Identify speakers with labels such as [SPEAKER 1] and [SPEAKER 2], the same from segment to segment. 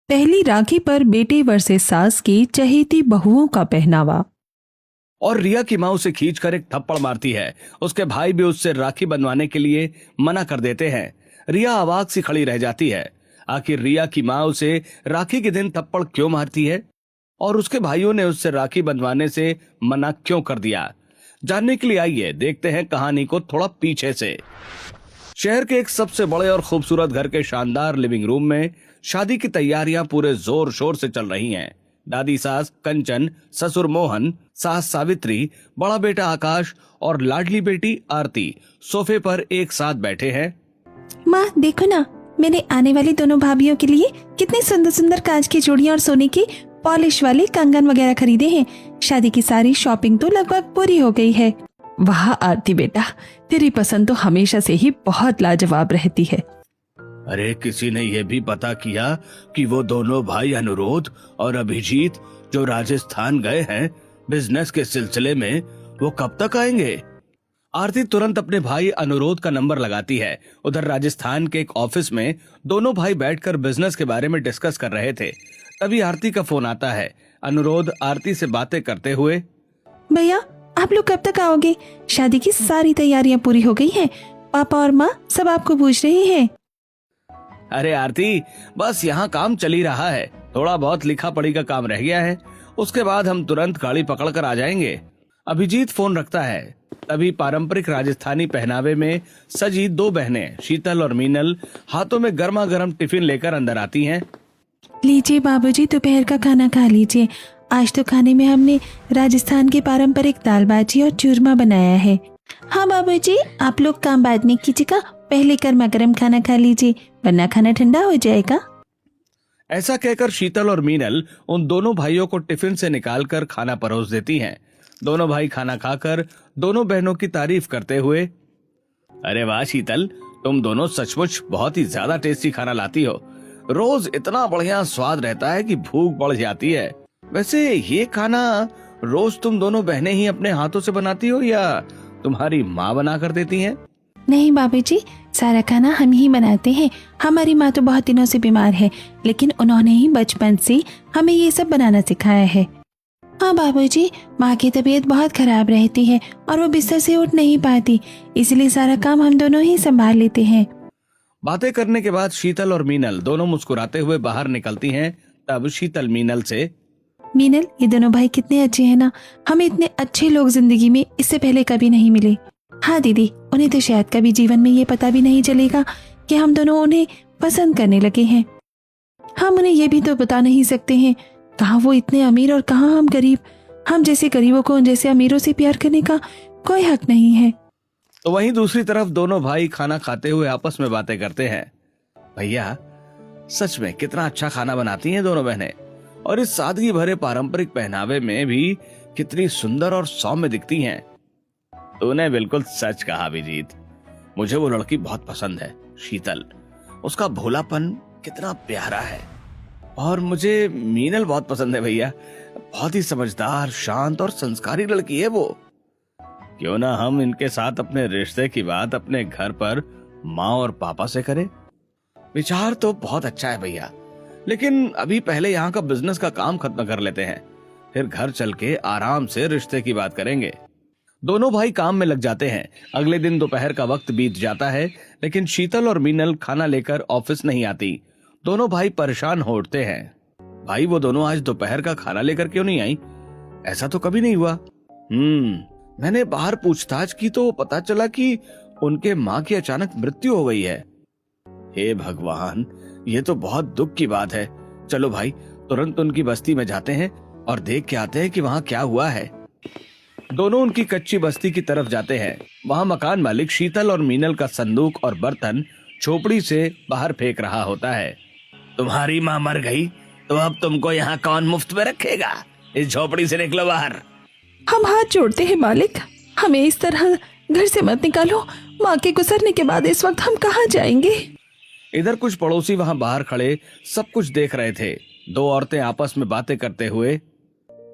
[SPEAKER 1] पहली राखी पर बेटे वर्सेस सास की चहेती बहुओं का पहनावा।
[SPEAKER 2] और रिया की माँ उसे खींचकर एक थप्पड़ मारती है। उसके भाई भी उससे राखी बंधवाने के लिए मना कर देते हैं। रिया अवाक सी खड़ी रह जाती है। आखिर रिया की माँ उसे राखी के दिन थप्पड़ क्यों मारती है और उसके भाइयों ने उससे राखी बंधवाने से मना क्यों कर दिया? जानने के लिए आइए देखते हैं कहानी को थोड़ा पीछे से। शहर के एक सबसे बड़े और खूबसूरत घर के शानदार लिविंग रूम में शादी की तैयारियां पूरे जोर शोर से चल रही हैं। दादी सास कंचन, ससुर मोहन, सास सावित्री, बड़ा बेटा आकाश और लाडली बेटी आरती सोफे पर एक साथ बैठे हैं।
[SPEAKER 1] माँ देखो ना, मैंने आने वाली दोनों भाभीियों के लिए कितने सुंदर सुंदर कांच की चूड़ियां और सोने की पॉलिश वाले कंगन वगैरह खरीदे हैं। शादी की सारी शॉपिंग तो लगभग पूरी हो गई है। वाह आरती बेटा, तेरी पसंद तो हमेशा से ही बहुत लाजवाब रहती है।
[SPEAKER 2] अरे किसी ने यह भी पता किया कि वो दोनों भाई अनुरोध और अभिजीत जो राजस्थान गए हैं बिजनेस के सिलसिले में, वो कब तक आएंगे? आरती तुरंत अपने भाई अनुरोध का नंबर लगाती है। उधर राजस्थान के एक ऑफिस में दोनों भाई बैठकर बिजनेस के बारे में डिस्कस कर रहे थे। तभी आरती का फोन आता है। अनुरोध आरती से बातें करते हुए,
[SPEAKER 1] भैया आप लोग कब तक आओगे? शादी की सारी तैयारियां पूरी हो गई हैं। पापा और माँ सब आपको पूछ रहे हैं।
[SPEAKER 2] अरे आरती, बस यहाँ काम चल ही रहा है, थोड़ा बहुत लिखा पढ़ी का काम रह गया है, उसके बाद हम तुरंत गाड़ी पकड़ कर आ जाएंगे। अभिजीत फोन रखता है। तभी पारंपरिक राजस्थानी पहनावे में सजी दो बहनें शीतल और मीनल हाथों में गर्मा गर्म टिफिन लेकर अंदर आती हैं।
[SPEAKER 1] लीजिए बाबूजी, दोपहर का खाना खा लीजिए। आज तो खाने में हमने राजस्थान की पारंपरिक दाल बाटी और चूरमा बनाया है। हाँ बाबूजी, आप लोग काम बाद में कीजिएगा, पहले गर्मा गर्म खाना खा लीजिए वरना खाना ठंडा हो जाएगा।
[SPEAKER 2] ऐसा कहकर शीतल और मीनल उन दोनों भाइयों को टिफिन से निकालकर खाना परोस देती हैं। दोनों भाई खाना खाकर दोनों बहनों की तारीफ करते हुए, अरे वाह शीतल, तुम दोनों सचमुच बहुत ही ज्यादा टेस्टी खाना लाती हो। रोज इतना बढ़िया स्वाद रहता है कि भूख बढ़ जाती है। वैसे ये खाना रोज तुम दोनों बहनें ही अपने हाथों से बनाती हो या तुम्हारी माँ बना कर देती हैं?
[SPEAKER 1] नहीं बाबूजी, सारा खाना हम ही बनाते हैं। हमारी माँ तो बहुत दिनों से बीमार है, लेकिन उन्होंने ही बचपन से हमें ये सब बनाना सिखाया है। हाँ बाबूजी, माँ की तबीयत बहुत खराब रहती है और वो बिस्तर से उठ नहीं पाती, इसलिए सारा काम हम दोनों ही संभाल लेते हैं।
[SPEAKER 2] बातें करने के बाद शीतल और मीनल दोनों मुस्कुराते हुए बाहर निकलती हैं। तब शीतल मीनल से,
[SPEAKER 1] मीनल ये दोनों भाई कितने अच्छे हैं ना, हमें इतने अच्छे लोग जिंदगी में इससे पहले कभी नहीं मिले। हाँ दीदी, उन्हें तो शायद कभी जीवन में ये पता भी नहीं चलेगा कि हम दोनों उन्हें पसंद करने लगे हैं। हम उन्हें ये भी तो बता नहीं सकते हैं कहाँ वो इतने अमीर और कहाँ हम गरीब। हम जैसे गरीबों को उन जैसे अमीरों से प्यार करने का कोई हक नहीं है।
[SPEAKER 2] तो वहीं दूसरी तरफ दोनों भाई खाना खाते हुए आपस में बातें करते हैं। भैया सच में कितना अच्छा खाना बनाती हैं दोनों बहनें, और इस सादगी भरे पारंपरिक पहनावे में भी कितनी सुंदर और सौम्य दिखती हैं। तूने बिल्कुल सच कहा अभिजीत, मुझे वो लड़की बहुत पसंद है शीतल, उसका भोलापन कितना प्यारा है। और मुझे मीनल बहुत पसंद है भैया, बहुत ही समझदार, शांत और संस्कारी लड़की है वो। क्यों ना हम इनके साथ अपने रिश्ते की बात अपने घर पर माँ और पापा से करें? विचार तो बहुत अच्छा है भैया, लेकिन अभी पहले यहाँ का बिजनेस का काम खत्म कर लेते हैं, फिर घर चल के आराम से रिश्ते की बात करेंगे। दोनों भाई काम में लग जाते हैं। अगले दिन दोपहर का वक्त बीत जाता है, लेकिन शीतल और मीनल खाना लेकर ऑफिस नहीं आती। दोनों भाई परेशान हो उठते हैं। भाई वो दोनों आज दोपहर का खाना लेकर क्यों नहीं आई? ऐसा तो कभी नहीं हुआ। मैंने बाहर पूछताछ की तो पता चला कि उनके माँ की अचानक मृत्यु हो गई है। हे भगवान, ये तो बहुत दुख की बात है। चलो भाई, तुरंत उनकी बस्ती में जाते हैं और देख के आते हैं कि वहाँ क्या हुआ है। दोनों उनकी कच्ची बस्ती की तरफ जाते हैं। वहाँ मकान मालिक शीतल और मीनल का संदूक और बर्तन झोपड़ी से बाहर फेंक रहा होता है। तुम्हारी माँ मर गई तो अब तुमको यहाँ कौन मुफ्त में रखेगा? इस झोपड़ी से निकलो बाहर।
[SPEAKER 1] हम हाथ जोड़ते हैं मालिक, हमें इस तरह घर से मत निकालो। माँ के गुजरने के बाद इस वक्त हम कहाँ जाएंगे?
[SPEAKER 2] इधर कुछ पड़ोसी वहाँ बाहर खड़े सब कुछ देख रहे थे। दो औरतें आपस में बातें करते हुए,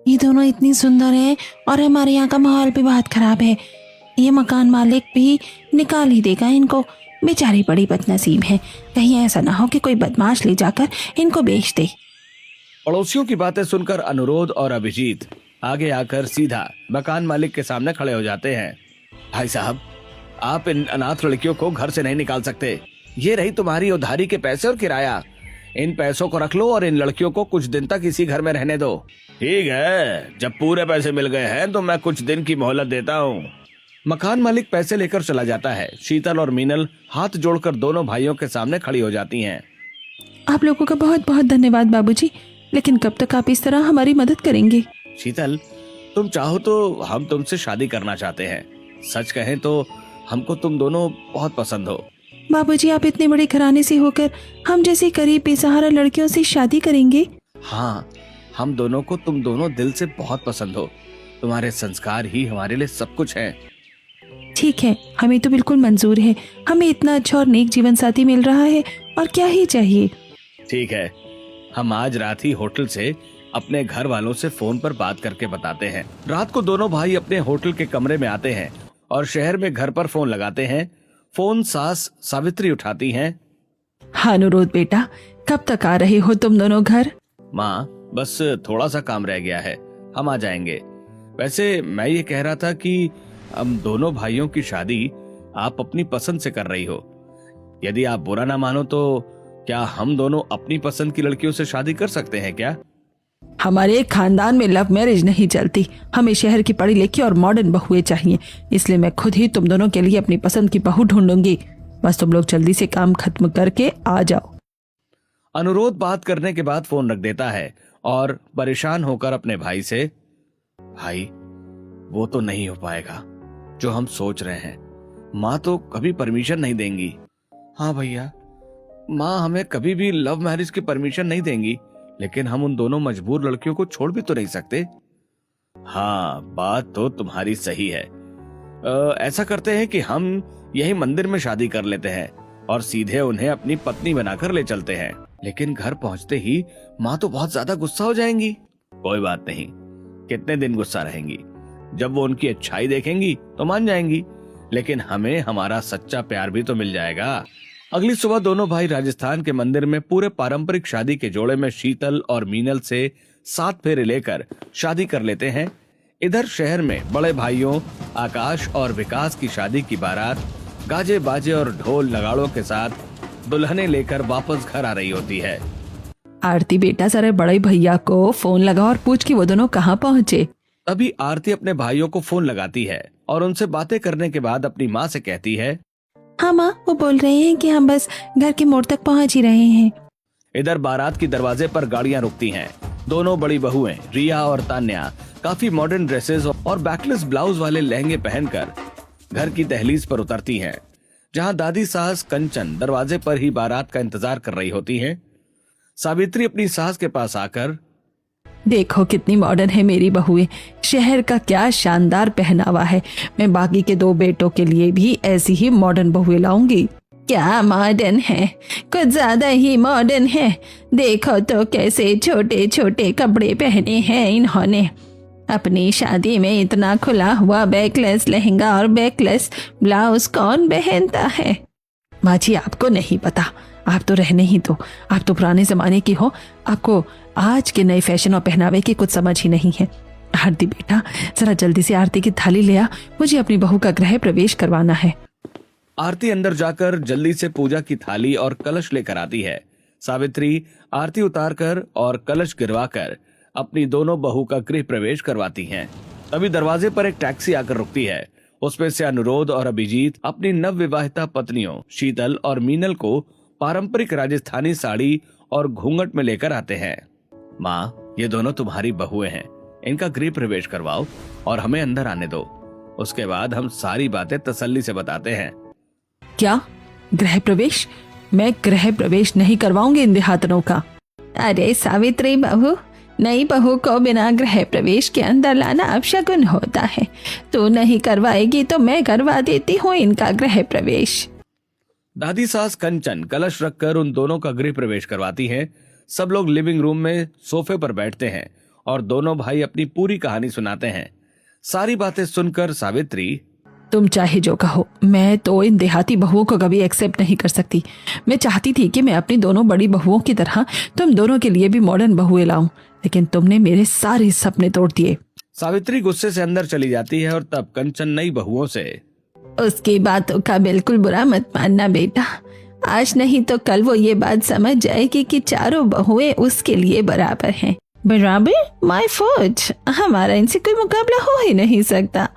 [SPEAKER 1] ये दोनों इतनी सुंदर हैं और हमारे यहाँ का माहौल भी बहुत खराब है। ये मकान मालिक भी निकाल ही देगा इनको। बेचारी बड़ी बदनसीब हैं। कहीं ऐसा ना हो कि कोई बदमाश ले जाकर इनको बेच दे।
[SPEAKER 2] पड़ोसियों की बातें सुनकर अनुरोध और अभिजीत आगे आकर सीधा मकान मालिक के सामने खड़े हो जाते हैं। भाई साहब, आप इन अनाथ लड़कियों को घर से नहीं निकाल सकते। ये रही तुम्हारी उधारी के पैसे और किराया। इन पैसों को रख लो और इन लड़कियों को कुछ दिन तक इसी घर में रहने दो। ठीक है, जब पूरे पैसे मिल गए हैं तो मैं कुछ दिन की मोहलत देता हूँ। मकान मालिक पैसे लेकर चला जाता है। शीतल और मीनल हाथ जोड़कर दोनों भाइयों के सामने खड़ी हो जाती हैं।
[SPEAKER 1] आप लोगों का बहुत बहुत धन्यवाद बाबूजी, लेकिन कब तक आप इस तरह हमारी मदद करेंगे?
[SPEAKER 2] शीतल, तुम चाहो तो हम तुमसे शादी करना चाहते हैं। सच कहें तो हमको तुम दोनों बहुत पसंद हो।
[SPEAKER 1] बाबूजी, आप इतने बड़े घराने से होकर हम जैसी गरीब बेसहारा लड़कियों से शादी करेंगे?
[SPEAKER 2] हाँ, हम दोनों को तुम दोनों दिल से बहुत पसंद हो। तुम्हारे संस्कार ही हमारे लिए सब कुछ है।
[SPEAKER 1] ठीक है, हमें तो बिल्कुल मंजूर है। हमें इतना अच्छा और नेक जीवन साथी मिल रहा है, और क्या ही चाहिए।
[SPEAKER 2] ठीक है, हम आज रात ही होटल से अपने घर वालों से फोन पर बात करके बताते हैं। रात को दोनों भाई अपने होटल के कमरे में आते हैं और शहर में घर पर फोन लगाते हैं। फोन सास सावित्री उठाती हैं।
[SPEAKER 1] हाँ अनुरोध बेटा, कब तक आ रहे हो तुम दोनों घर?
[SPEAKER 2] माँ, बस थोड़ा सा काम रह गया है, हम आ जाएंगे। वैसे मैं ये कह रहा था कि हम दोनों भाइयों की शादी आप अपनी पसंद से कर रही हो। यदि आप बुरा ना मानो तो क्या हम दोनों अपनी पसंद की लड़कियों से शादी कर सकते हैं क्या?
[SPEAKER 1] हमारे खानदान में लव मैरिज नहीं चलती। हमें शहर की पढ़ी लिखी और मॉडर्न बहुएं चाहिए, इसलिए मैं खुद ही तुम दोनों के लिए अपनी पसंद की बहू ढूंढूंगी। बस तुम लोग जल्दी से काम खत्म करके आ जाओ।
[SPEAKER 2] अनुरोध बात करने के बाद फोन रख देता है और परेशान होकर अपने भाई से, भाई वो तो नहीं हो पाएगा जो हम सोच रहे हैं। माँ तो कभी परमिशन नहीं देंगी। हाँ भैया, माँ हमें कभी भी लव मैरिज की परमिशन नहीं देंगी, लेकिन हम उन दोनों मजबूर लड़कियों को छोड़ भी तो नहीं सकते। हाँ, बात तो तुम्हारी सही है। ऐसा करते हैं कि हम यही मंदिर में शादी कर लेते हैं और सीधे उन्हें अपनी पत्नी बनाकर ले चलते हैं। लेकिन घर पहुंचते ही माँ तो बहुत ज्यादा गुस्सा हो जाएंगी। कोई बात नहीं, कितने दिन गुस्सा रहेंगी। जब वो उनकी अच्छाई देखेंगी तो मान जाएंगी, लेकिन हमें हमारा सच्चा प्यार भी तो मिल जाएगा। अगली सुबह दोनों भाई राजस्थान के मंदिर में पूरे पारंपरिक शादी के जोड़े में शीतल और मीनल से 7 फेरे लेकर शादी कर लेते हैं। इधर शहर में बड़े भाइयों आकाश और विकास की शादी की बारात गाजे बाजे और ढोल नगाड़ों के साथ दुल्हने लेकर वापस घर आ रही होती है।
[SPEAKER 1] आरती बेटा, जरा बड़े भैया को फोन लगा और पूछ कि वो दोनों कहाँ पहुँचे।
[SPEAKER 2] तभी आरती अपने भाइयों को फोन लगाती है और उनसे बातें करने के बाद अपनी माँ से कहती है,
[SPEAKER 1] हाँ माँ, वो बोल रहे हैं कि हम बस घर के मोड़ तक पहुँच ही रहे हैं।
[SPEAKER 2] इधर बारात की दरवाजे पर गाड़ियां रुकती हैं। दोनों बड़ी बहुएं रिया और तान्या काफी मॉडर्न ड्रेसेस और बैकलेस ब्लाउज वाले लहंगे पहनकर घर की दहलीज पर उतरती हैं, जहां दादी सास कंचन दरवाजे पर ही बारात का इंतजार कर रही होती हैं। सावित्री अपनी सास के पास आकर,
[SPEAKER 1] देखो कितनी मॉडर्न है मेरी बहुएं, शहर का क्या शानदार पहनावा है। मैं बाकी के 2 बेटों के लिए भी ऐसी ही मॉडर्न बहुएं लाऊंगी। क्या मॉडर्न है, कुछ ज्यादा ही मॉडर्न है। देखो तो कैसे छोटे छोटे कपड़े पहने हैं इन्होंने। अपनी शादी में इतना खुला हुआ बैकलेस लहंगा और बैकलेस ब्लाउज कौन पहनता है? माँ जी, आपको नहीं पता, आप तो रहने ही दो। आप तो पुराने जमाने की हो, आपको आज के नए फैशन और पहनावे की कुछ समझ ही नहीं है। आरती बेटा, जरा जल्दी से आरती की थाली ले आ, मुझे अपनी बहू का गृह प्रवेश करवाना है।
[SPEAKER 2] आरती अंदर जाकर जल्दी से पूजा की थाली और कलश लेकर आती है। सावित्री आरती उतारकर और कलश गिरवाकर अपनी दोनों बहू का गृह प्रवेश करवाती हैं। तभी दरवाजे पर एक टैक्सी आकर रुकती है। उसमें से अनुरोध और अभिजीत अपनी नवविवाहिता पत्नियों शीतल और मीनल को पारंपरिक राजस्थानी साड़ी और घूंघट में लेकर आते हैं। माँ, ये दोनों तुम्हारी बहुएं हैं, इनका गृह प्रवेश करवाओ और हमें अंदर आने दो। उसके बाद हम सारी बातें तसल्ली से बताते हैं।
[SPEAKER 1] क्या गृह प्रवेश? मैं गृह प्रवेश नहीं करवाऊंगी इन देहातनों का। अरे सावित्री बहू, नई बहू को बिना गृह प्रवेश के अंदर लाना अपशगुन होता है। तू नहीं करवाएगी तो मैं करवा देती हूँ इनका गृह प्रवेश।
[SPEAKER 2] दादी सास कंचन कलश रखकर उन दोनों का गृह प्रवेश करवाती हैं। सब लोग लिविंग रूम में सोफे पर बैठते हैं और दोनों भाई अपनी पूरी कहानी सुनाते हैं। सारी बातें सुनकर सावित्री,
[SPEAKER 1] तुम चाहे जो कहो, मैं तो इन देहाती बहुओं को कभी एक्सेप्ट नहीं कर सकती। मैं चाहती थी कि मैं अपनी दोनों बड़ी बहुओं की तरह तुम दोनों के लिए भी मॉडर्न बहुएं लाऊं, लेकिन तुमने मेरे सारे सपने तोड़ दिए।
[SPEAKER 2] सावित्री गुस्से से अंदर चली जाती है और तब कंचन नई बहुओं से,
[SPEAKER 1] उसकी बातों का बिल्कुल बुरा मत मानना बेटा, आज नहीं तो कल वो ये बात समझ जाएगी कि चारों बहुएं उसके लिए बराबर हैं। बराबर? माय फॉल्ट, हमारा इनसे कोई मुकाबला हो ही नहीं सकता।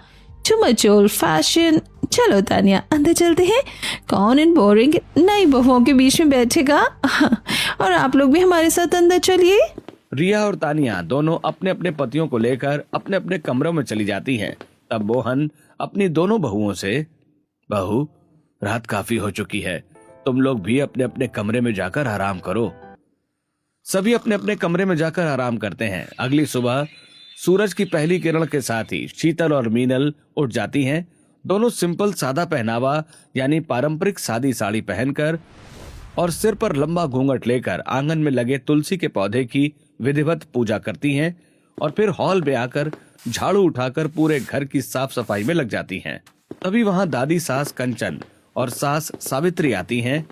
[SPEAKER 1] To much old fashion. चलो तानिया अंदर चलते हैं, कौन इन बोरिंग नई बहुओं के बीच में बैठेगा। और आप लोग भी हमारे साथ अंदर चलिए।
[SPEAKER 2] रिया और तानिया दोनों अपने अपने पतियों को लेकर अपने अपने कमरों में चली जाती हैं। तब मोहन अपनी दोनों बहुओं से, बहू रात काफी हो चुकी है, तुम लोग भी अपने अपने कमरे में जाकर आराम करो। सभी अपने अपने कमरे में जाकर आराम करते हैं। अगली सुबह सूरज की पहली किरण के साथ ही शीतल और मीनल उठ जाती हैं। दोनों सिंपल सादा पहनावा यानी पारंपरिक सादी साड़ी पहनकर और सिर पर लंबा घूंघट लेकर आंगन में लगे तुलसी के पौधे की विधिवत पूजा करती हैं और फिर हॉल में आकर झाड़ू उठाकर पूरे घर की साफ सफाई में लग जाती हैं। तभी वहां दादी सास कंचन और सास सावित्री आती हैं।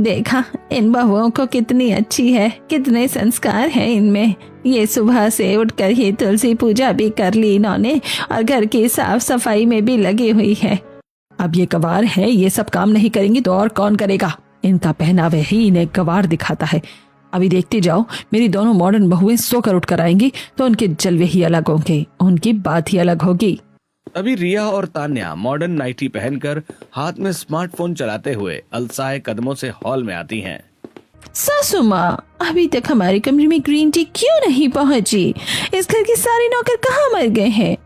[SPEAKER 1] देखा इन बहुओं को कितनी अच्छी है, कितने संस्कार हैं इनमें। ये सुबह से उठकर ही तुलसी पूजा भी कर ली इन्होंने और घर की साफ सफाई में भी लगी हुई है। अब ये गवार है, ये सब काम नहीं करेंगी तो और कौन करेगा। इनका पहनावे ही इन्हें गवार दिखाता है। अभी देखते जाओ, मेरी दोनों मॉडर्न बहुएं सोकर उठकर आएंगी तो उनके जलवे ही अलग होंगे, उनकी बात ही अलग होगी।
[SPEAKER 2] तभी रिया और तान्या मॉडर्न नाइटी पहनकर हाथ में स्मार्टफोन चलाते हुए अलसाए कदमों से हॉल में आती हैं।
[SPEAKER 1] सासू माँ, अभी तक हमारे कमरे में ग्रीन टी क्यों नहीं पहुंची? इस घर के सारे नौकर कहाँ मर गए हैं?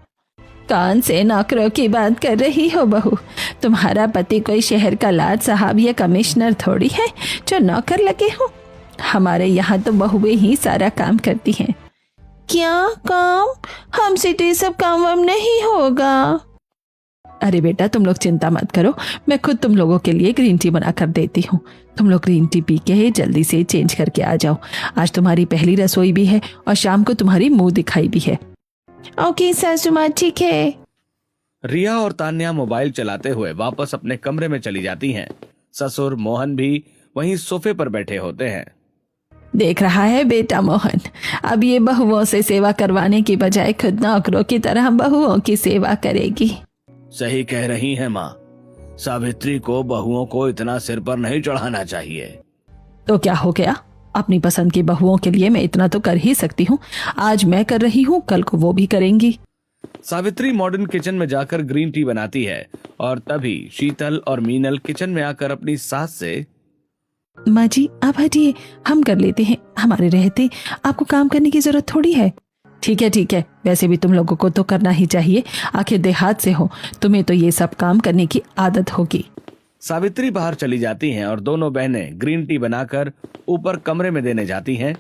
[SPEAKER 1] कौन से नौकरों की बात कर रही हो बहू? तुम्हारा पति कोई शहर का लाट साहब या कमिश्नर थोड़ी है जो नौकर लगे हो। हमारे यहाँ तो बहुएं ही सारा काम करती हैं। क्या काम? हमसे तो ये सब काम वाम नहीं होगा। अरे बेटा तुम लोग चिंता मत करो, मैं खुद तुम लोगों के लिए ग्रीन टी बना कर देती हूँ। तुम लोग ग्रीन टी पी के जल्दी से चेंज करके आ जाओ। आज तुम्हारी पहली रसोई भी है और शाम को तुम्हारी मुंह दिखाई भी है। ओके सासू माँ, ठीक है।
[SPEAKER 2] रिया और तान्या मोबाइल चलाते हुए वापस अपने कमरे में चली जाती हैं। ससुर मोहन भी वहीं सोफे पर बैठे होते हैं।
[SPEAKER 1] देख रहा है बेटा मोहन, अब ये बहुओं से सेवा करवाने की बजाय खुद नौकरों की तरह बहुओं की सेवा करेगी।
[SPEAKER 2] सही कह रही हैं माँ, सावित्री को बहुओं को इतना सिर पर नहीं चढ़ाना चाहिए।
[SPEAKER 1] तो क्या हो गया, अपनी पसंद की बहुओं के लिए मैं इतना तो कर ही सकती हूँ। आज मैं कर रही हूँ, कल को वो भी करेंगी।
[SPEAKER 2] सावित्री मॉडर्न किचन में जाकर ग्रीन टी बनाती है और तभी शीतल और मीनल किचन में आकर अपनी सास से,
[SPEAKER 1] माँ जी आप हटिए, हम कर लेते हैं, हमारे रहते आपको काम करने की जरूरत थोड़ी है। ठीक है, वैसे भी तुम लोगों को तो करना ही चाहिए, आखिर देहात से हो, तुम्हें तो ये सब काम करने की आदत होगी।
[SPEAKER 2] सावित्री बाहर चली जाती हैं और दोनों बहनें ग्रीन टी बनाकर ऊपर कमरे में देने जाती हैं।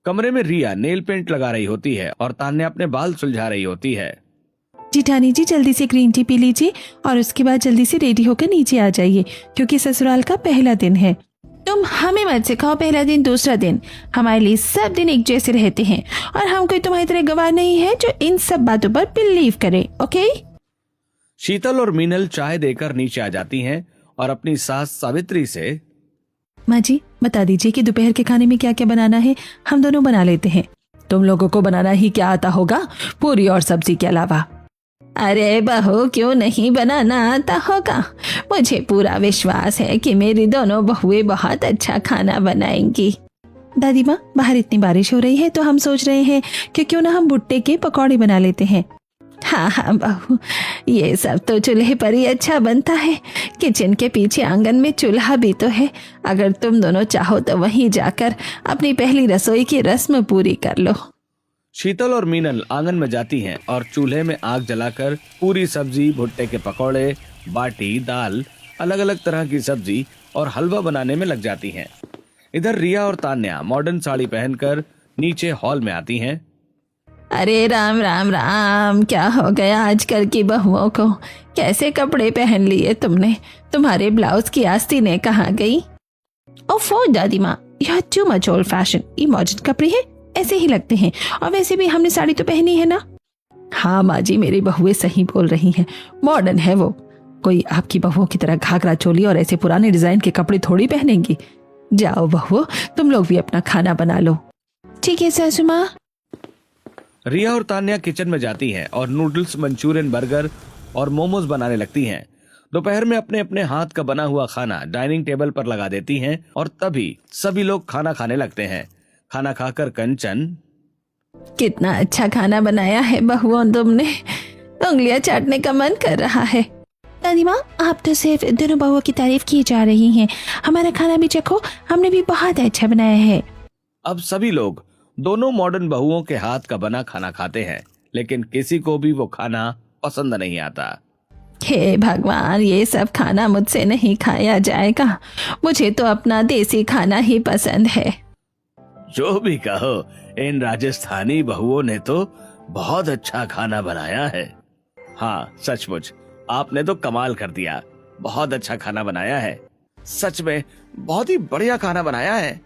[SPEAKER 2] कमरे में रिया नेल पेंट लगा रही होती है और तान्या अपने बाल सुलझा रही होती है।
[SPEAKER 1] जिठानी जी जल्दी से ग्रीन टी पी लीजिए और उसके बाद जल्दी से रेडी होकर नीचे आ जाइए, क्योंकि ससुराल का पहला दिन है। तुम हमें मत सिखाओ पहला दिन दूसरा दिन, हमारे लिए सब दिन एक जैसे रहते हैं और हम कोई तुम्हारी तरह गवार नहीं है जो इन सब बातों पर बिलीव करे। ओके?
[SPEAKER 2] शीतल और मीनल चाय देकर नीचे आ जाती हैं और अपनी सास सावित्री से,
[SPEAKER 1] माँ जी बता दीजिए कि दोपहर के खाने में क्या क्या बनाना है, हम दोनों बना लेते हैं। तुम लोगों को बनाना ही क्या आता होगा, पूरी और सब्जी के अलावा। अरे बहू क्यों नहीं बनाना आता होगा, मुझे पूरा विश्वास है कि मेरी दोनों बहुएं बहुत अच्छा खाना बनाएंगी। दादी माँ बाहर इतनी बारिश हो रही है तो हम सोच रहे हैं कि क्यों ना हम भुट्टे के पकौड़े बना लेते हैं। हाँ बहू, ये सब तो चूल्हे पर ही अच्छा बनता है, किचन के पीछे आंगन में चूल्हा भी तो है, अगर तुम दोनों चाहो तो वहीं जाकर अपनी पहली रसोई की रस्म पूरी कर लो।
[SPEAKER 2] शीतल और मीनल आंगन में जाती हैं और चूल्हे में आग जलाकर पूरी सब्जी, भुट्टे के पकौड़े, बाटी, दाल, अलग अलग तरह की सब्जी और हलवा बनाने में लग जाती हैं। इधर रिया और तान्या मॉडर्न साड़ी पहनकर नीचे हॉल में आती हैं।
[SPEAKER 1] अरे राम राम राम, क्या हो गया आजकल की बहुओं को, कैसे कपड़े पहन लिए तुमने? तुम्हारे ब्लाउज की आस्तीनें कहाँ गई? ओफो दादी माँ, you are too much old fashion. ये मॉडर्न कपड़े हैं, ऐसे ही लगते हैं, और वैसे भी हमने साड़ी तो पहनी है ना। हाँ माँ जी, मेरी बहुएं सही बोल रही हैं, मॉडर्न है वो। कोई आपकी बहुओं की तरह घाघरा चोली और ऐसे पुराने डिजाइन के कपड़े थोड़ी पहनेंगी। जाओ बहुओं, तुम लोग भी अपना खाना बना लो। ठीक है सासू माँ।
[SPEAKER 2] रिया और तान्या किचन में जाती हैं और नूडल्स, मंचूरियन, बर्गर और मोमोज बनाने लगती हैं। दोपहर में अपने अपने हाथ का बना हुआ खाना डाइनिंग टेबल पर लगा देती हैं और तभी सभी लोग खाना खाने लगते हैं। खाना खाकर कंचन,
[SPEAKER 1] कितना अच्छा खाना बनाया है बहुओं तुमने, उंगलियां चाटने का मन कर रहा है। दादी माँ, आप तो सिर्फ दोनों बहुओं की तारीफ की जा रही हैं, हमारा खाना भी चखो, हमने भी बहुत अच्छा बनाया है।
[SPEAKER 2] अब सभी लोग दोनों मॉडर्न बहुओं के हाथ का बना खाना खाते हैं, लेकिन किसी को भी वो खाना पसंद नहीं आता।
[SPEAKER 1] हे भगवान, ये सब खाना मुझसे नहीं खाया जाएगा, मुझे तो अपना देसी खाना ही पसंद है।
[SPEAKER 2] जो भी कहो, इन राजस्थानी बहुओं ने तो बहुत अच्छा खाना बनाया है। हाँ सचमुच, आपने तो कमाल कर दिया, बहुत अच्छा खाना बनाया है, सच में बहुत ही बढ़िया खाना बनाया है।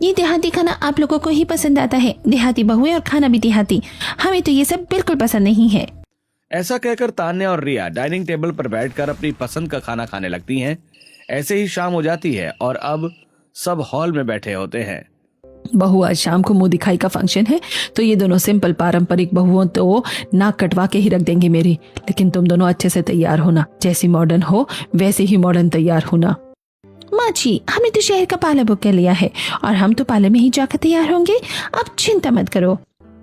[SPEAKER 1] ये देहाती खाना आप लोगों को ही पसंद आता है, देहाती बहुएं और खाना भी देहाती, हमें तो ये सब बिल्कुल पसंद नहीं है।
[SPEAKER 2] ऐसा कहकर तान्या और रिया डाइनिंग टेबल पर बैठकर अपनी पसंद का खाना खाने लगती हैं। ऐसे ही शाम हो जाती है और अब सब हॉल में बैठे होते हैं।
[SPEAKER 1] बहू, आज शाम को मुंह दिखाई का फंक्शन है, तो ये दोनों सिंपल पारंपरिक बहुओं तो नाक कटवा के ही रख देंगे मेरी, लेकिन तुम दोनों अच्छे से तैयार होना, जैसी मॉडर्न हो वैसे ही मॉडर्न तैयार होना। माँ जी, हमने तो शहर का पार्लर बुक कर लिया है और हम तो पार्लर में ही जाकर तैयार होंगे, आप चिंता मत करो।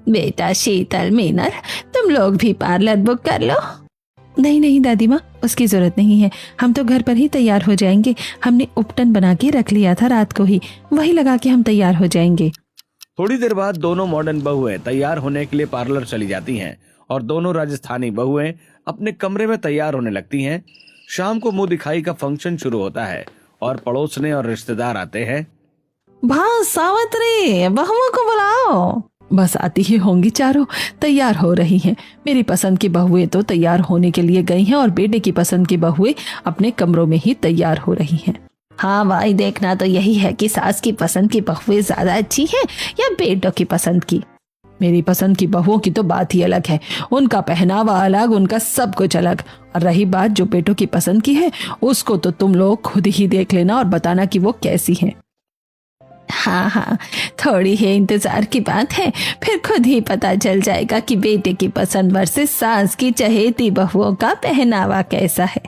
[SPEAKER 1] बेटा शीतल, मीनल, तुम लोग भी पार्लर बुक कर लो। नहीं नहीं दादी माँ, उसकी जरूरत नहीं है, हम तो घर पर ही तैयार हो जाएंगे, हमने उपटन बना के रख लिया था रात को ही, वही लगा के हम तैयार हो जाएंगे।
[SPEAKER 2] थोड़ी देर बाद दोनों मॉडर्न बहुएं तैयार होने के लिए पार्लर चली जाती हैं और दोनों राजस्थानी बहुएं अपने कमरे में तैयार होने लगती हैं। शाम को मुंह दिखाई का फंक्शन शुरू होता है और पड़ोसने और रिश्तेदार आते हैं।
[SPEAKER 1] भाई सावित्री, बहुओं को बुलाओ। बस आती ही होंगी, चारों तैयार हो रही हैं। मेरी पसंद की बहुएं तो तैयार होने के लिए गई हैं और बेटे की पसंद की बहुएं अपने कमरों में ही तैयार हो रही हैं। हाँ भाई, देखना तो यही है कि सास की पसंद की बहुएं ज्यादा अच्छी हैं या बेटों की पसंद की। मेरी पसंद की बहुओं की तो बात ही अलग है, उनका पहनावा अलग, उनका सब कुछ अलग। और रही बात जो बेटों की पसंद की है, उसको तो तुम लोग खुद ही देख लेना और बताना कि वो कैसी है। हाँ हाँ, थोड़ी ही इंतजार की बात है, फिर खुद ही पता चल जाएगा कि बेटे की पसंद वर्सेस सास की चहेती बहुओं का पहनावा कैसा है।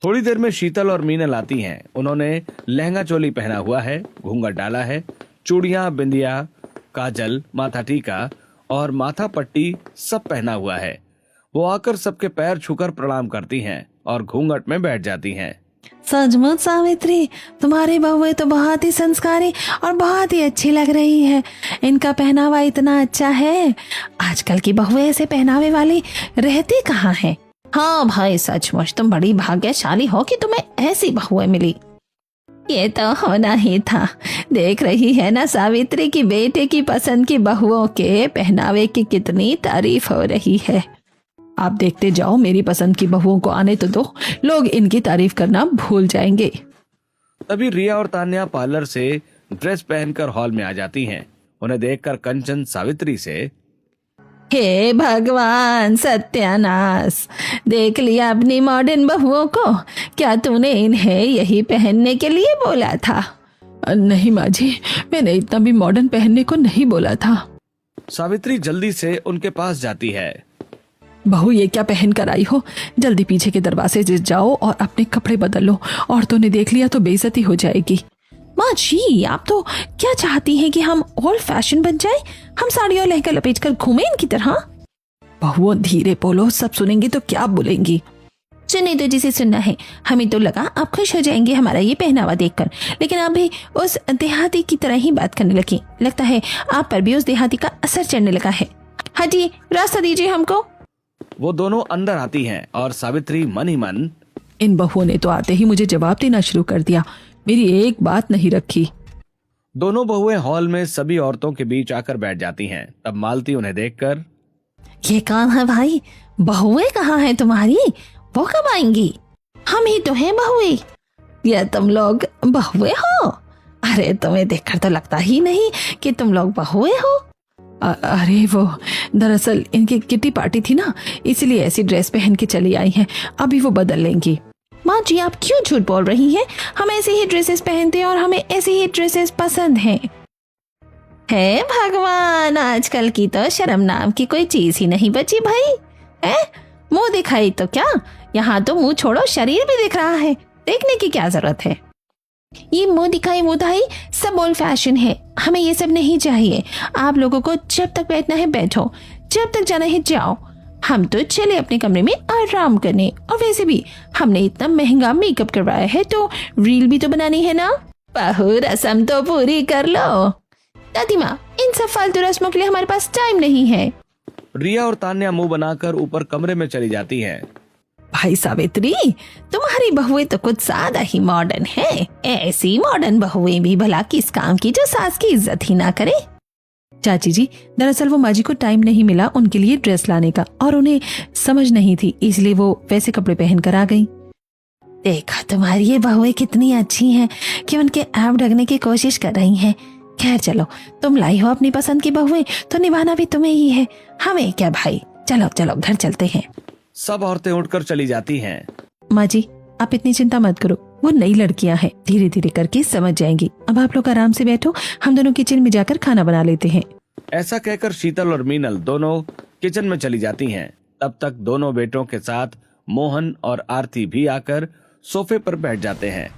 [SPEAKER 2] थोड़ी देर में शीतल और मीनल आती हैं। उन्होंने लहंगा चोली पहना हुआ है, घूंघट डाला है, चूड़ियां, बिंदिया, काजल, माथा टीका और माथा पट्टी सब पहना हुआ है। वो आकर सबके पैर छूकर प्रणाम करती हैं और घूंघट में बैठ जाती हैं।
[SPEAKER 1] सचमुच सावित्री, तुम्हारी बहुएं तो बहुत ही संस्कारी और बहुत ही अच्छी लग रही है, इनका पहनावा इतना अच्छा है। आजकल की बहुएं ऐसे पहनावे वाली रहती कहाँ हैं। हाँ भाई, सचमुच तुम बड़ी भाग्यशाली हो कि तुम्हें ऐसी बहुएं मिली। ये तो होना ही था, देख रही है ना सावित्री की बेटे की पसंद की बहुओं के पहनावे की कितनी तारीफ हो रही है। आप देखते जाओ, मेरी पसंद की बहुओं को आने तो दो, लोग इनकी तारीफ करना भूल जाएंगे।
[SPEAKER 2] तभी रिया और तान्या पार्लर से ड्रेस पहनकर हॉल में आ जाती हैं। उन्हें देखकर कंचन सावित्री से,
[SPEAKER 1] हे भगवान, सत्यानाश, देख लिया अपनी मॉडर्न बहुओं को, क्या तूने इन्हें यही पहनने के लिए बोला था? नहीं माँ जी, मैंने इतना भी मॉडर्न पहनने को नहीं बोला था।
[SPEAKER 2] सावित्री जल्दी से उनके पास जाती है।
[SPEAKER 1] बहू, ये क्या पहन कर आई हो? जल्दी पीछे के दरवाजे से जाओ और अपने कपड़े बदल लो, औरतों ने देख लिया तो बेइज्जती हो जाएगी। माँ जी, आप तो क्या चाहती हैं कि हम ओल्ड फैशन बन जाएं? हम साड़ी और लहंगा लपेट कर घूमें इनकी तरह? बहुओं धीरे बोलो, सब सुनेंगी तो क्या बोलेंगी। सुने तो जिसे सुनना है, हमें तो लगा आप खुश हो जाएंगे हमारा ये पहनावा देखकर, लेकिन आप भी उस देहाती की तरह ही बात करने लगी। लगता है आप पर भी उस देहाती का असर चढ़ने लगा है। हटिए, रास्ता दीजिए हमको।
[SPEAKER 2] वो दोनों अंदर आती हैं और सावित्री मन ही मन,
[SPEAKER 1] इन बहुओं ने तो आते ही मुझे जवाब देना शुरू कर दिया, मेरी एक बात नहीं रखी।
[SPEAKER 2] दोनों बहुएं हॉल में सभी औरतों के बीच आकर बैठ जाती हैं। तब मालती उन्हें देखकर,
[SPEAKER 1] ये कौन है भाई? बहुएं कहाँ हैं तुम्हारी? वो कब आएंगी? हम ही तो हैं बहुएं। या तुम लोग बहुएं हो? अरे तुम्हें देखकर तो लगता ही नहीं कि तुम लोग बहुएं हो। अरे वो दरअसल इनकी किट्टी पार्टी थी ना, इसलिए ऐसी ड्रेस पहन के चली आई हैं। अभी वो बदल लेंगी। माँ जी आप क्यों झूठ बोल रही हैं? हम ऐसे ही ड्रेसेस पहनते हैं और हमें ऐसे ही ड्रेसेस पसंद हैं। हे भगवान, आजकल की तो शर्म नाम की कोई चीज ही नहीं बची भाई। है मुंह दिखाई तो क्या, यहाँ तो मुंह छोड़ो शरीर भी दिख रहा है, देखने की क्या जरूरत है। ये मुंह दिखाई मुंह धाई सब ओल्ड फैशन है, हमें ये सब नहीं चाहिए। आप लोगों को जब तक बैठना है बैठो, जब तक जाना है जाओ। हम तो चले अपने कमरे में आराम करने, और वैसे भी हमने इतना महंगा मेकअप करवाया है तो रील भी तो बनानी है ना। बहू रस्म तो पूरी कर लो। दादी माँ, इन सब फालतू रस्मों के लिए हमारे पास टाइम नहीं है।
[SPEAKER 2] रिया और तान्या मुंह बनाकर ऊपर कमरे में चली जाती हैं।
[SPEAKER 1] भाई सावित्री, तुम्हारी बहुएं तो कुछ ज्यादा ही मॉडर्न है। ऐसी मॉडर्न बहुएं भी भला किस काम की जो सास की इज्जत ही ना करे। चाची जी, दरअसल वो माँ जी को टाइम नहीं मिला उनके लिए ड्रेस लाने का, और उन्हें समझ नहीं थी, इसलिए वो वैसे कपड़े पहन कर आ गई। देखा तुम्हारी ये बहुएं कितनी अच्छी हैं कि उनके ऐप ढकने की कोशिश कर रही हैं। खैर चलो, तुम लाई हो अपनी पसंद की बहुएं तो निभाना भी तुम्हें ही है, हमें क्या भाई। चलो चलो घर चलते हैं।
[SPEAKER 2] सब औरतें उठकर चली जाती हैं।
[SPEAKER 1] माँ जी आप इतनी चिंता मत करो, वो नई लड़कियां हैं, धीरे धीरे करके समझ जाएंगी। अब आप लोग आराम से बैठो, हम दोनों किचन में जाकर खाना बना लेते हैं।
[SPEAKER 2] ऐसा कहकर शीतल और मीनल दोनों किचन में चली जाती हैं। तब तक दोनों बेटों के साथ मोहन और आरती भी आकर सोफे पर बैठ जाते हैं।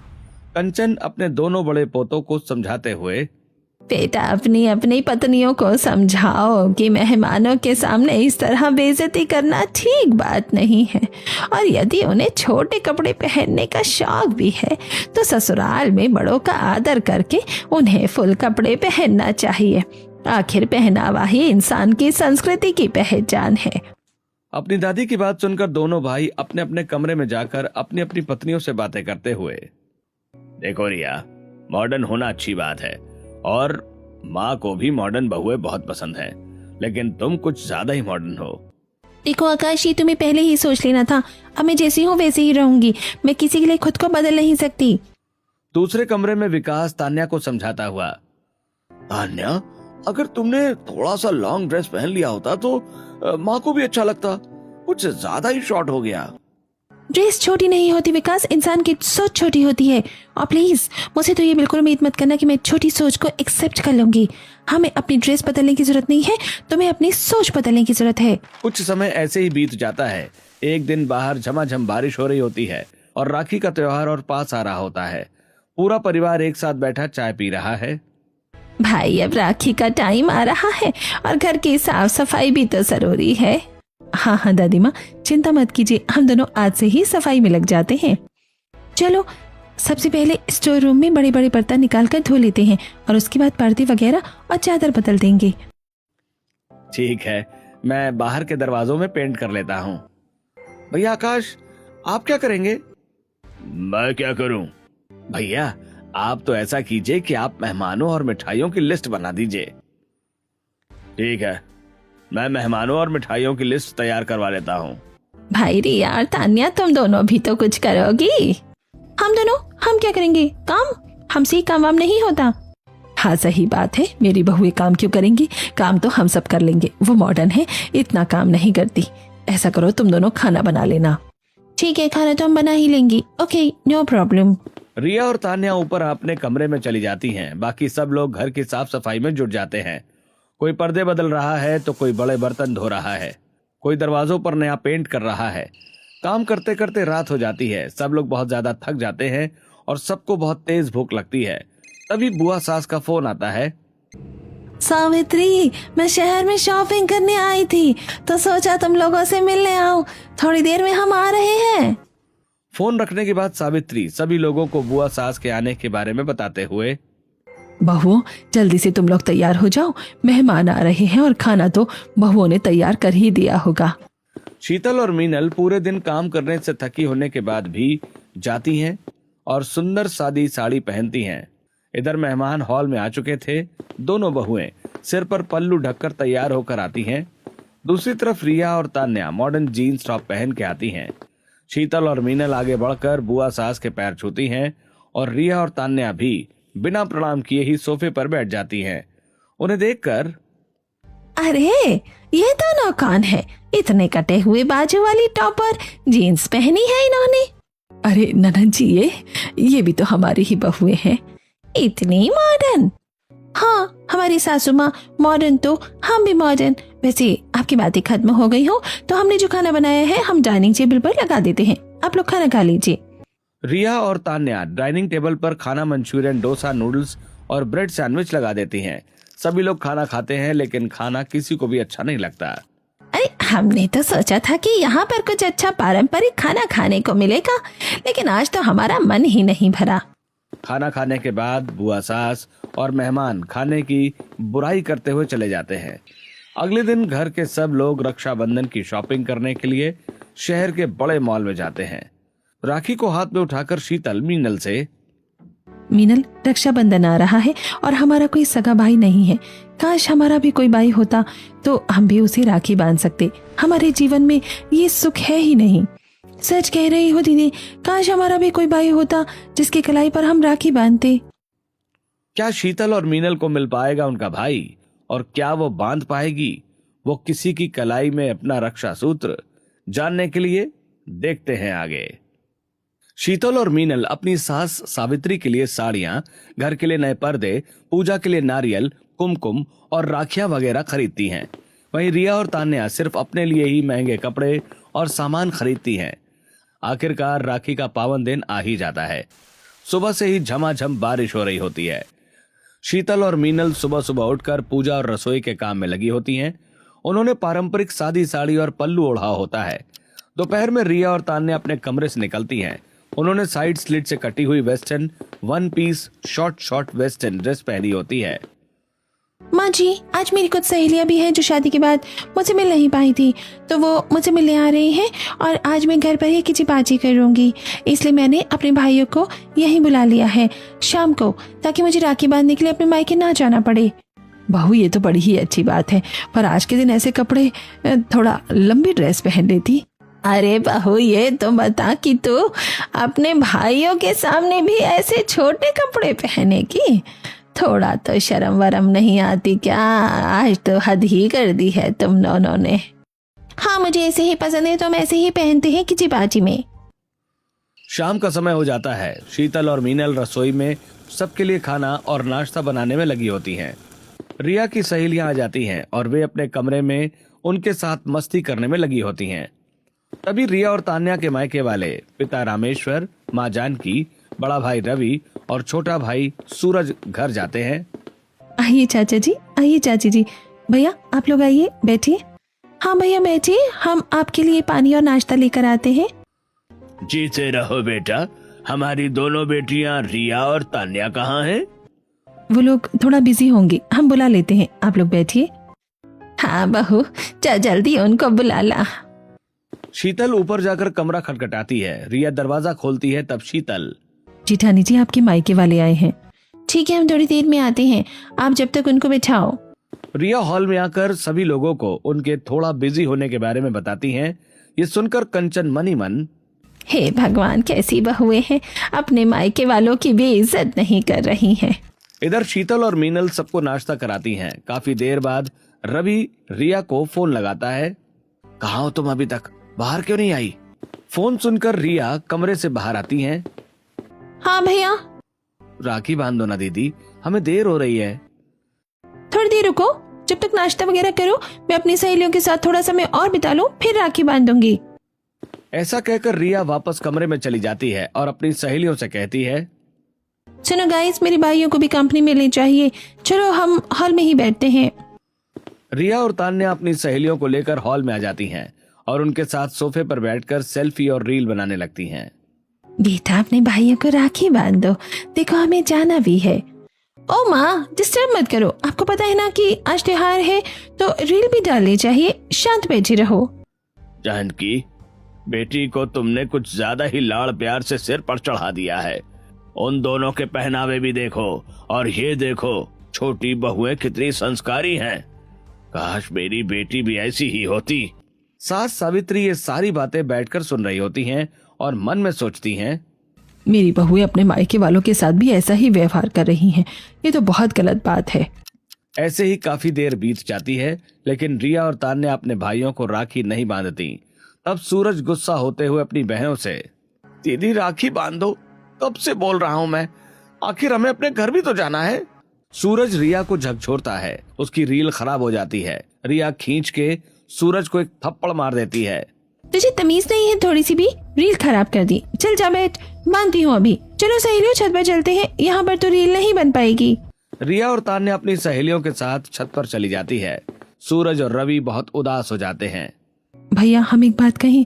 [SPEAKER 2] कंचन अपने दोनों बड़े पोतों को समझाते हुए,
[SPEAKER 1] बेटा अपनी अपनी पत्नियों को समझाओ कि मेहमानों के सामने इस तरह बेइज्जती करना ठीक बात नहीं है, और यदि उन्हें छोटे कपड़े पहनने का शौक भी है तो ससुराल में बड़ों का आदर करके उन्हें फुल कपड़े पहनना चाहिए। आखिर पहनावा ही इंसान की संस्कृति की पहचान है।
[SPEAKER 2] अपनी दादी की बात सुनकर दोनों भाई अपने अपने कमरे में जाकर अपनी अपनी पत्नियों से बातें करते हुए, देखो रिया, मॉडर्न होना अच्छी बात है और माँ को भी मॉडर्न बहुएं बहुत पसंद हैं, लेकिन तुम कुछ ज्यादा ही मॉडर्न हो।
[SPEAKER 1] देखो आकाश, ये तुम्हें पहले ही सोच लेना था। अब मैं जैसी हूँ वैसे ही रहूंगी, मैं किसी के लिए खुद को बदल नहीं सकती।
[SPEAKER 2] दूसरे कमरे में विकास तान्या को समझाता हुआ, तान्या, अगर तुमने थोड़ा सा लॉन्ग ड्रेस पहन लिया होता तो माँ को भी अच्छा लगता, कुछ ज्यादा ही शॉर्ट हो गया।
[SPEAKER 1] ड्रेस छोटी नहीं होती विकास, इंसान की सोच छोटी होती है। और प्लीज मुझे तो ये बिल्कुल उम्मीद मत करना कि मैं छोटी सोच को एक्सेप्ट कर लूंगी। हमें अपनी ड्रेस बदलने की जरूरत नहीं है, तुम्हें अपनी सोच बदलने की जरूरत है।
[SPEAKER 2] कुछ समय ऐसे ही बीत जाता है। एक दिन बाहर झमाझम बारिश हो रही होती है और राखी का त्योहार और पास आ रहा होता है। पूरा परिवार एक साथ बैठा चाय पी रहा है।
[SPEAKER 1] भाई अब राखी का टाइम आ रहा है और घर की साफ सफाई भी तो जरूरी है। हाँ हाँ दादी माँ, चिंता मत कीजिए, हम दोनों आज से ही सफाई में लग जाते हैं। चलो सबसे पहले स्टोर रूम में बड़े बड़े बर्तन निकाल कर धो लेते हैं और उसके बाद पर्दे वगैरह और चादर बदल देंगे।
[SPEAKER 2] ठीक है, मैं बाहर के दरवाजों में पेंट कर लेता हूँ। भैया आकाश, आप क्या करेंगे? मैं क्या करूँ? भैया आप तो ऐसा कीजिए कि आप मेहमानों और मिठाइयों की लिस्ट बना दीजिए। ठीक है, मैं मेहमानों और मिठाइयों की लिस्ट तैयार करवा लेता हूँ।
[SPEAKER 1] भाई रिया और तान्या, तुम दोनों भी तो कुछ करोगी। हम दोनों, हम क्या करेंगे? काम हमसे ही काम वाम नहीं होता। हाँ सही बात है, मेरी बहुएं काम क्यों करेंगी, काम तो हम सब कर लेंगे। वो मॉडर्न है, इतना काम नहीं करती। ऐसा करो तुम दोनों खाना बना लेना। ठीक है, खाना तो हम बना ही लेंगी। Okay, no problem.
[SPEAKER 2] रिया और तान्या ऊपर अपने कमरे में चली जाती हैं। बाकी सब लोग घर की साफ सफाई में जुट जाते हैं। कोई पर्दे बदल रहा है तो कोई बड़े बर्तन धो रहा है, कोई दरवाजों पर नया पेंट कर रहा है। काम करते करते रात हो जाती है। सब लोग बहुत ज्यादा थक जाते हैं और सबको बहुत तेज भूख लगती है। तभी बुआ सास का फोन आता है।
[SPEAKER 1] सावित्री, मैं शहर में शॉपिंग करने आई थी तो सोचा तुम लोगों से मिलने आऊं। थोड़ी देर में हम आ रहे हैं।
[SPEAKER 2] फोन रखने के बाद सावित्री सभी लोगों को बुआ सास के आने के बारे में बताते हुए,
[SPEAKER 1] बहुओं जल्दी से तुम लोग तैयार हो जाओ, मेहमान आ रहे हैं और खाना तो बहुओं ने तैयार कर ही दिया होगा।
[SPEAKER 2] शीतल और मीनल पूरे दिन काम करने से थकी होने के बाद भी जाती हैं और सुंदर सादी साड़ी पहनती हैं। इधर मेहमान हॉल में आ चुके थे। दोनों बहुएं सिर पर पल्लू ढककर तैयार होकर आती हैं। दूसरी तरफ रिया और तान्या मॉडर्न जीन्स टॉप पहन के आती हैं। शीतल और मीनल आगे बढ़कर बुआ सास के पैर छूती हैं और रिया और तान्या भी बिना प्रणाम किए ही सोफे पर बैठ जाती हैं। उन्हें देखकर,
[SPEAKER 1] अरे ये दोनों कौन है? इतने कटे हुए बाजू वाली टॉप और जीन्स पहनी है इन्होंने। अरे ननद जी, ये भी तो हमारी ही बहुएं हैं। इतनी मॉडर्न? हाँ, हमारी सासू माँ मॉडर्न तो हम भी मॉडर्न। वैसे आपकी बातें खत्म हो गई हो तो हमने जो खाना बनाया है हम डाइनिंग टेबल पर लगा देते हैं, आप लोग खाना खा लीजिए।
[SPEAKER 2] रिया और तान्या डाइनिंग टेबल पर खाना, मंचूरियन, डोसा, नूडल्स और ब्रेड सैंडविच लगा देती हैं। सभी लोग खाना खाते हैं लेकिन खाना किसी को भी अच्छा नहीं लगता।
[SPEAKER 1] अरे हमने तो सोचा था कि यहाँ पर कुछ अच्छा पारंपरिक खाना खाने को मिलेगा, लेकिन आज तो हमारा मन ही नहीं भरा।
[SPEAKER 2] खाना खाने के बाद बुआ सास और मेहमान खाने की बुराई करते हुए चले जाते हैं। अगले दिन घर के सब लोग रक्षाबंधन की शॉपिंग करने के लिए शहर के बड़े मॉल में जाते हैं। राखी को हाथ में उठाकर शीतल मीनल से,
[SPEAKER 1] मीनल, रक्षाबंधन आ रहा है और हमारा कोई सगा भाई नहीं है। काश हमारा भी कोई भाई होता तो हम भी उसे राखी बांध सकते। हमारे जीवन में ये सुख है ही नहीं। सच कह रही हो दीदी, काश हमारा भी कोई भाई होता जिसकी कलाई पर हम राखी बांधते।
[SPEAKER 2] क्या शीतल और मीनल को मिल पाएगा उनका भाई, और क्या वो बांध पाएगी वो किसी की कलाई में अपना रक्षा सूत्र? जानने के लिए देखते हैं आगे। शीतल और मीनल अपनी सास सावित्री के लिए साड़ियां, घर के लिए नए पर्दे, पूजा के लिए नारियल, कुमकुम और राखियां वगैरह खरीदती हैं। वहीं रिया और तान्या सिर्फ अपने लिए ही महंगे कपड़े और सामान खरीदती हैं। आखिरकार राखी का पावन दिन आ ही जाता है। सुबह से ही झमाझम बारिश हो रही होती है। शीतल और मीनल सुबह सुबह उठकर पूजा और रसोई के काम में लगी होती हैं। उन्होंने पारंपरिक सादी साड़ी और पल्लू ओढ़ा होता है। दोपहर में रिया और तान्या अपने कमरे से निकलती हैं। उन्होंने साइड स्लिट से कटी हुई western one piece short western dress पहनी होती है।
[SPEAKER 1] माँ जी, आज मेरी कुछ सहेलियां भी हैं जो शादी के बाद मुझे मिल नहीं पाई थी, तो वो मुझे मिलने आ रही हैं और आज मैं घर पर ही किचिपाची करूंगी। इसलिए मैंने अपने भाइयों को यहीं बुला लिया है शाम को, ताकि मुझे राखी बांधने के लिए अपने मायके ना जाना पड़े। बहू, ये तो बड़ी ही अच्छी बात है, पर आज के दिन ऐसे कपड़े, थोड़ा लंबी ड्रेस पहन लेती। अरे बहू, ये तो बता कि तू अपने भाइयों के सामने भी ऐसे छोटे कपड़े पहनेगी? थोड़ा तो शर्म वरम नहीं आती क्या? आज तो हद ही कर दी है तुम दोनों ने। हाँ, मुझे ऐसे ही पसंद है तो हम ऐसे ही पहनते हैं किचिपाची में।
[SPEAKER 2] शाम का समय हो जाता है। शीतल और मीनल रसोई में सबके लिए खाना और नाश्ता बनाने में लगी होती हैं। रिया की सहेलियां आ जाती हैं और वे अपने कमरे में उनके साथ मस्ती करने में लगी होती हैं। तभी रिया और तान्या के मायके वाले पिता रामेश्वर, माँ जानकी, बड़ा भाई रवि और छोटा भाई सूरज घर जाते हैं।
[SPEAKER 1] आइए चाचा जी, आइए चाची जी। भैया आप लोग आइए, बैठिए। हाँ भैया बैठिए, हम आपके लिए पानी और नाश्ता लेकर आते हैं।
[SPEAKER 2] जीते रहो बेटा। हमारी दोनों बेटियां रिया और तान्या कहाँ हैं?
[SPEAKER 1] वो लोग थोड़ा बिजी होंगे, हम बुला लेते हैं, आप लोग बैठिए। हाँ बहू, जल्दी उनको बुला ला।
[SPEAKER 2] शीतल ऊपर जाकर कमरा खटखटाती है। रिया दरवाजा खोलती है तब शीतल,
[SPEAKER 1] जेठानी जी आपके मायके वाले आए हैं। ठीक है, हम थोड़ी देर में आते हैं, आप जब तक उनको बिठाओ।
[SPEAKER 2] रिया हॉल में आकर सभी लोगों को उनके थोड़ा बिजी होने के बारे में बताती हैं। ये सुनकर कंचन मनी मन,
[SPEAKER 1] हे भगवान, कैसी बहुएं हैं, अपने मायके वालों की भी इज्जत नहीं कर रही हैं।
[SPEAKER 2] इधर शीतल और मीनल सबको नाश्ता कराती हैं। काफी देर बाद रवि रिया को फोन लगाता है। कहाँ हो तुम? अभी तक बाहर क्यों नहीं आई? फोन सुनकर रिया कमरे से बाहर आती हैं।
[SPEAKER 1] हाँ भैया।
[SPEAKER 2] राखी बांध दो ना दीदी, हमें देर हो रही है।
[SPEAKER 1] थोड़ी देर रुको, जब तक नाश्ता वगैरह करो, मैं अपनी सहेलियों के साथ थोड़ा समय और बिता लूं, फिर राखी बांधूंगी।
[SPEAKER 2] ऐसा कहकर रिया वापस कमरे में चली जाती है और अपनी सहेलियों से कहती है,
[SPEAKER 1] सुनो गाइस, मेरे भाइयों को भी कंपनी मिलनी चाहिए, चलो हम हॉल में ही बैठते हैं।
[SPEAKER 2] रिया और तान्या अपनी सहेलियों को लेकर हॉल में आ जाती हैं और उनके साथ सोफे पर बैठकर सेल्फी और रील बनाने लगती हैं।
[SPEAKER 1] बेटा, अपने भाइयों को राखी बांध दो, देखो हमें जाना भी है। ओ माँ, डिस्टर्ब मत करो, आपको पता है ना कि आज त्योहार है तो रील भी डालनी चाहिए, शांत बैठी रहो।
[SPEAKER 2] जानकी, बेटी को तुमने कुछ ज्यादा ही लाड़ प्यार से सिर पर चढ़ा दिया है। उन दोनों के पहनावे भी देखो, और ये देखो छोटी बहुएं कितनी संस्कारी हैं। काश मेरी बेटी भी ऐसी ही होती। सास सावित्री ये सारी बातें बैठकर सुन रही होती हैं और मन में सोचती हैं,
[SPEAKER 1] मेरी बहुएं अपने मायके वालों के साथ भी ऐसा ही व्यवहार कर रही हैं, ये तो बहुत गलत बात है।
[SPEAKER 2] ऐसे ही काफी देर बीत जाती है, लेकिन रिया और तान्या अपने भाइयों को राखी नहीं बांधती। तब सूरज गुस्सा होते हुए अपनी बहनों से, दीदी राखी बांध दो, कब से बोल रहा हूं मैं, आखिर हमें अपने घर भी तो जाना है। सूरज रिया को झकझोरता है, उसकी रील खराब हो जाती है। रिया खींच के सूरज को एक थप्पड़ मार देती है।
[SPEAKER 1] तुझे तमीज नहीं है थोड़ी सी भी, रील खराब कर दी। चल जा बैठ, बांधती हूँ अभी। चलो सहेलियों छत पर चलते हैं, यहाँ पर तो रील नहीं बन पाएगी।
[SPEAKER 2] रिया और तान्या अपनी सहेलियों के साथ छत पर चली जाती है। सूरज और रवि बहुत उदास हो जाते हैं।
[SPEAKER 1] भैया हम एक बात कहें,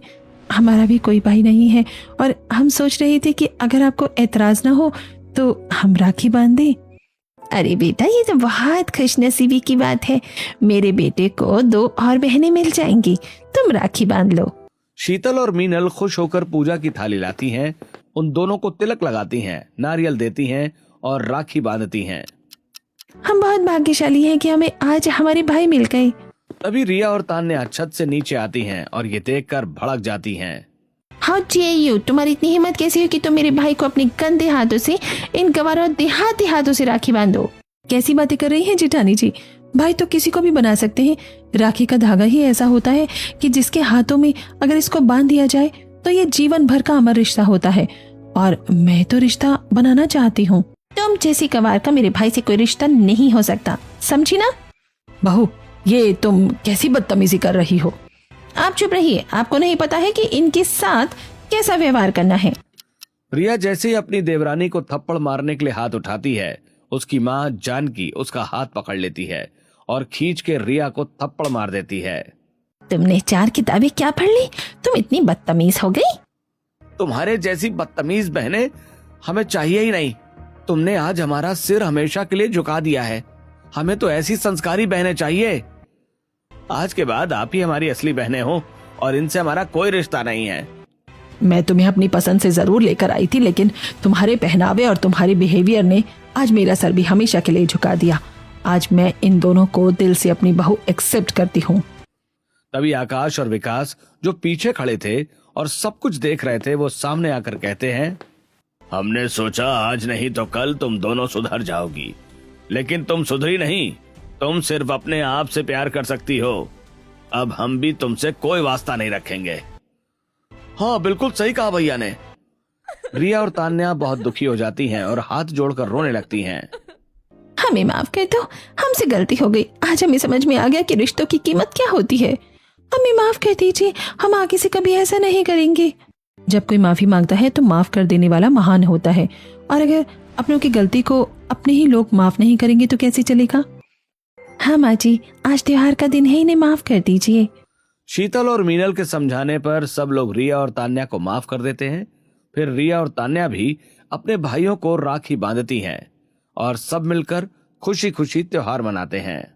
[SPEAKER 1] हमारा भी कोई भाई नहीं है और हम सोच रहे थे कि अगर आपको एतराज ना हो तो हम राखी बांध दें। अरे बेटा ये तो बहुत खुशनसीबी की बात है, मेरे बेटे को 2 और बहनें मिल जाएंगी, तुम राखी बांध लो।
[SPEAKER 2] शीतल और मीनल खुश होकर पूजा की थाली लाती हैं, उन दोनों को तिलक लगाती हैं, नारियल देती हैं और राखी बांधती हैं।
[SPEAKER 1] हम बहुत भाग्यशाली हैं कि हमें आज हमारे भाई मिल गए।
[SPEAKER 2] तभी रिया और तान्या छत से नीचे आती हैं और ये देखकर भड़क जाती हैं।
[SPEAKER 1] हाउ डेयर यू, तुम्हारी इतनी हिम्मत कैसी हो कि तुम मेरे भाई को अपने गंदे हाथों से, इन गवारों देहाती हाथों से राखी बांधो। कैसी बातें कर रही हैं जेठानी जी, भाई तो किसी को भी बना सकते हैं। राखी का धागा ही ऐसा होता है कि जिसके हाथों में अगर इसको बांध दिया जाए तो ये जीवन भर का अमर रिश्ता होता है, और मैं तो रिश्ता बनाना चाहती हूँ। तुम जैसी गवार का मेरे भाई से कोई रिश्ता नहीं हो सकता, समझी ना? बहू ये तुम कैसी बदतमीजी कर रही हो। आप चुप रहिए, आपको नहीं पता है कि इनके साथ कैसा व्यवहार करना है।
[SPEAKER 2] रिया जैसे ही अपनी देवरानी को थप्पड़ मारने के लिए हाथ उठाती है, उसकी माँ जानकी उसका हाथ पकड़ लेती है और खींच के रिया को थप्पड़ मार देती है।
[SPEAKER 1] तुमने 4 किताबें क्या पढ़ ली, तुम इतनी बदतमीज हो गई।
[SPEAKER 2] तुम्हारे जैसी बदतमीज बहनें हमें चाहिए ही नहीं। तुमने आज हमारा सिर हमेशा के लिए झुका दिया है। हमें तो ऐसी संस्कारी बहनें चाहिए। आज के बाद आप ही हमारी असली बहनें हो और इनसे हमारा कोई रिश्ता नहीं है।
[SPEAKER 1] मैं तुम्हें अपनी पसंद से जरूर लेकर आई थी, लेकिन तुम्हारे पहनावे और तुम्हारे बिहेवियर ने आज मेरा सर भी हमेशा के लिए झुका दिया। आज मैं इन दोनों को दिल से अपनी बहू एक्सेप्ट करती हूँ।
[SPEAKER 2] तभी आकाश और विकास जो पीछे खड़े थे और सब कुछ देख रहे थे, वो सामने आकर कहते हैं, हमने सोचा आज नहीं तो कल तुम दोनों सुधर जाओगी, लेकिन तुम सुधरी नहीं। तुम सिर्फ अपने आप से प्यार कर सकती हो। अब हम भी तुमसे कोई वास्ता नहीं रखेंगे। हाँ बिल्कुल सही कहा भैया ने। रिया और तान्या बहुत दुखी हो जाती हैं और हाथ जोड़कर रोने लगती हैं।
[SPEAKER 1] हमें माफ कर दो, हमसे गलती हो गई। आज हमें समझ में आ गया कि रिश्तों की कीमत क्या होती है। हमें माफ कर दीजिए, हम आगे से कभी ऐसा नहीं करेंगे। जब कोई माफी मांगता है तो माफ कर देने वाला महान होता है, और अगर अपनों की गलती को अपने ही लोग माफ नहीं करेंगे तो कैसे चलेगा। हाँ माँ जी, आज त्योहार का दिन है, इन्हें माफ कर दीजिए।
[SPEAKER 2] शीतल और मीनल के समझाने पर सब लोग रिया और तान्या को माफ कर देते हैं। फिर रिया और तान्या भी अपने भाइयों को राखी बांधती हैं और सब मिलकर खुशी खुशी त्योहार मनाते हैं।